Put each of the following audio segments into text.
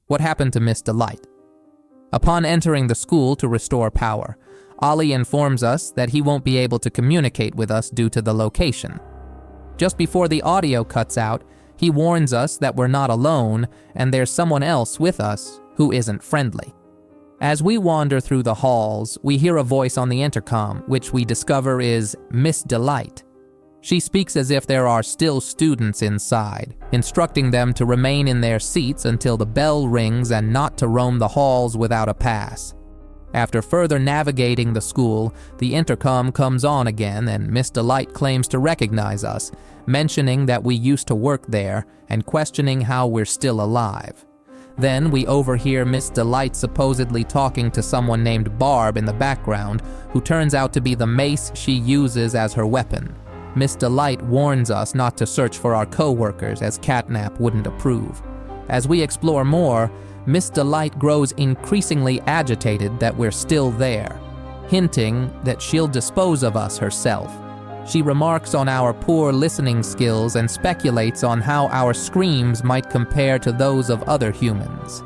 What happened to Miss Delight? Upon entering the school to restore power, Ollie informs us that he won't be able to communicate with us due to the location. Just before the audio cuts out, he warns us that we're not alone and there's someone else with us who isn't friendly. As we wander through the halls, we hear a voice on the intercom, which we discover is Miss Delight. She speaks as if there are still students inside, instructing them to remain in their seats until the bell rings and not to roam the halls without a pass. After further navigating the school, the intercom comes on again and Miss Delight claims to recognize us, mentioning that we used to work there and questioning how we're still alive. Then we overhear Miss Delight supposedly talking to someone named Barb in the background, who turns out to be the mace she uses as her weapon. Miss Delight warns us not to search for our co-workers as Catnap wouldn't approve. As we explore more, Miss Delight grows increasingly agitated that we're still there, hinting that she'll dispose of us herself. She remarks on our poor listening skills and speculates on how our screams might compare to those of other humans.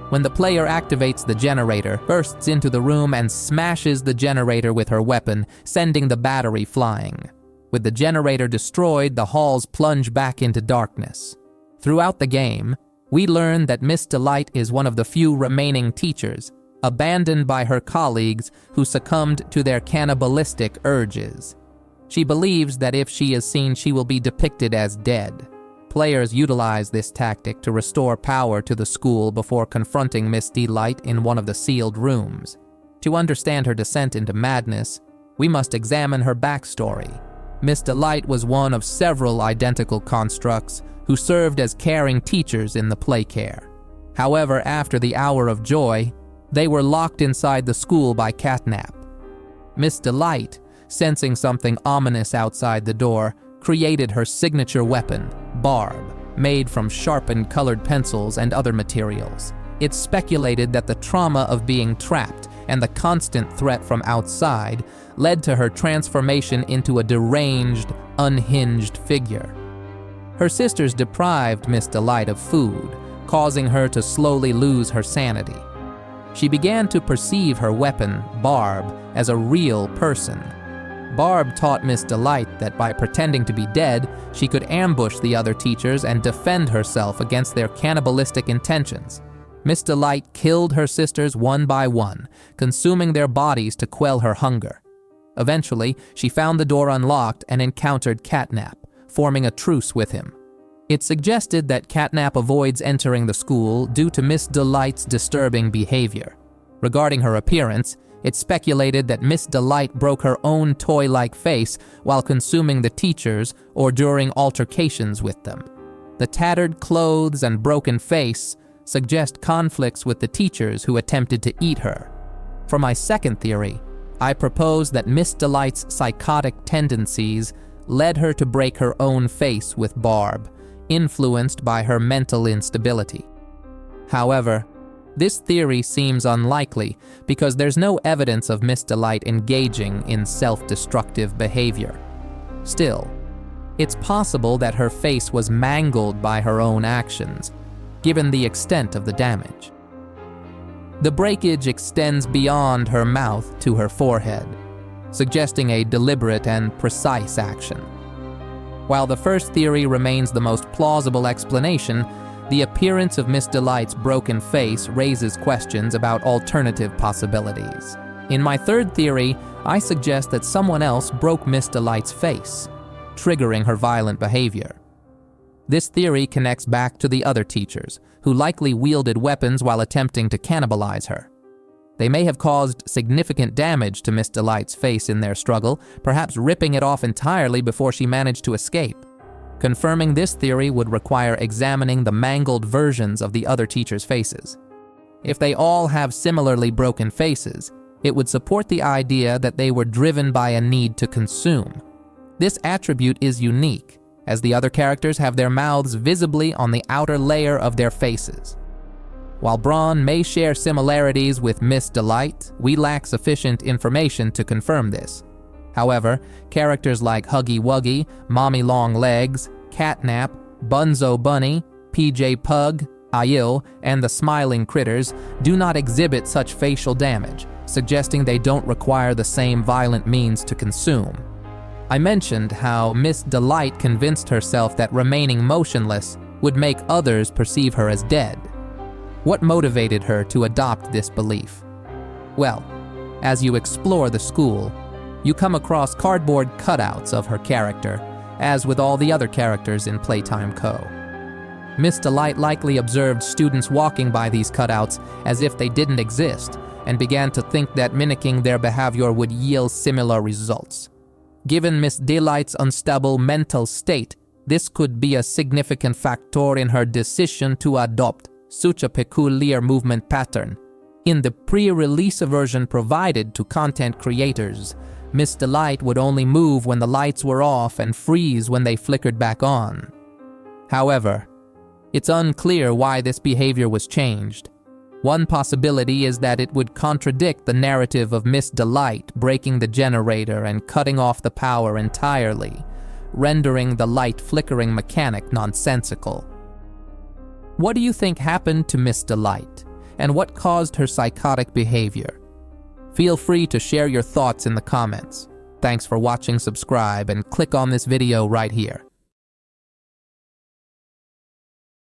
When the player activates the generator, bursts into the room and smashes the generator with her weapon, sending the battery flying. With the generator destroyed, the halls plunge back into darkness. Throughout the game, we learn that Miss Delight is one of the few remaining teachers, abandoned by her colleagues who succumbed to their cannibalistic urges. She believes that if she is seen, she will be depicted as dead. Players utilize this tactic to restore power to the school before confronting Miss Delight in one of the sealed rooms. To understand her descent into madness, we must examine her backstory. Miss Delight was one of several identical constructs who served as caring teachers in the Playcare. However, after the Hour of Joy, they were locked inside the school by Catnap. Miss Delight, sensing something ominous outside the door, created her signature weapon, Barb, made from sharpened colored pencils and other materials. It's speculated that the trauma of being trapped and the constant threat from outside led to her transformation into a deranged, unhinged figure. Her sisters deprived Miss Delight of food, causing her to slowly lose her sanity. She began to perceive her weapon, Barb, as a real person. Barb taught Miss Delight that by pretending to be dead, she could ambush the other teachers and defend herself against their cannibalistic intentions. Miss Delight killed her sisters one by one, consuming their bodies to quell her hunger. Eventually, she found the door unlocked and encountered Catnap, forming a truce with him. It suggested that Catnap avoids entering the school due to Miss Delight's disturbing behavior. Regarding her appearance, it's speculated that Miss Delight broke her own toy-like face while consuming the teachers or during altercations with them. The tattered clothes and broken face suggest conflicts with the teachers who attempted to eat her. For my second theory, I propose that Miss Delight's psychotic tendencies led her to break her own face with Barb, influenced by her mental instability. However, this theory seems unlikely because there's no evidence of Miss Delight engaging in self-destructive behavior. Still, it's possible that her face was mangled by her own actions, given the extent of the damage. The breakage extends beyond her mouth to her forehead, suggesting a deliberate and precise action. While the first theory remains the most plausible explanation, the appearance of Miss Delight's broken face raises questions about alternative possibilities. In my third theory, I suggest that someone else broke Miss Delight's face, triggering her violent behavior. This theory connects back to the other teachers, who likely wielded weapons while attempting to cannibalize her. They may have caused significant damage to Miss Delight's face in their struggle, perhaps ripping it off entirely before she managed to escape. Confirming this theory would require examining the mangled versions of the other teachers' faces. If they all have similarly broken faces, it would support the idea that they were driven by a need to consume. This attribute is unique, as the other characters have their mouths visibly on the outer layer of their faces. While Braun may share similarities with Miss Delight, we lack sufficient information to confirm this. However, characters like Huggy Wuggy, Mommy Long Legs, Catnap, Bunzo Bunny, PJ Pug, Ail and the smiling critters do not exhibit such facial damage, suggesting they don't require the same violent means to consume. I mentioned how Miss Delight convinced herself that remaining motionless would make others perceive her as dead. What motivated her to adopt this belief? Well, as you explore the school, you come across cardboard cutouts of her character, as with all the other characters in Playtime Co. Miss Delight likely observed students walking by these cutouts as if they didn't exist, and began to think that mimicking their behavior would yield similar results. Given Miss Delight's unstable mental state, this could be a significant factor in her decision to adopt such a peculiar movement pattern. In the pre-release version provided to content creators, Miss Delight would only move when the lights were off and freeze when they flickered back on. However, it's unclear why this behavior was changed. One possibility is that it would contradict the narrative of Miss Delight breaking the generator and cutting off the power entirely, rendering the light flickering mechanic nonsensical. What do you think happened to Miss Delight, and what caused her psychotic behavior? Feel free to share your thoughts in the comments. Thanks for watching, subscribe, and click on this video right here.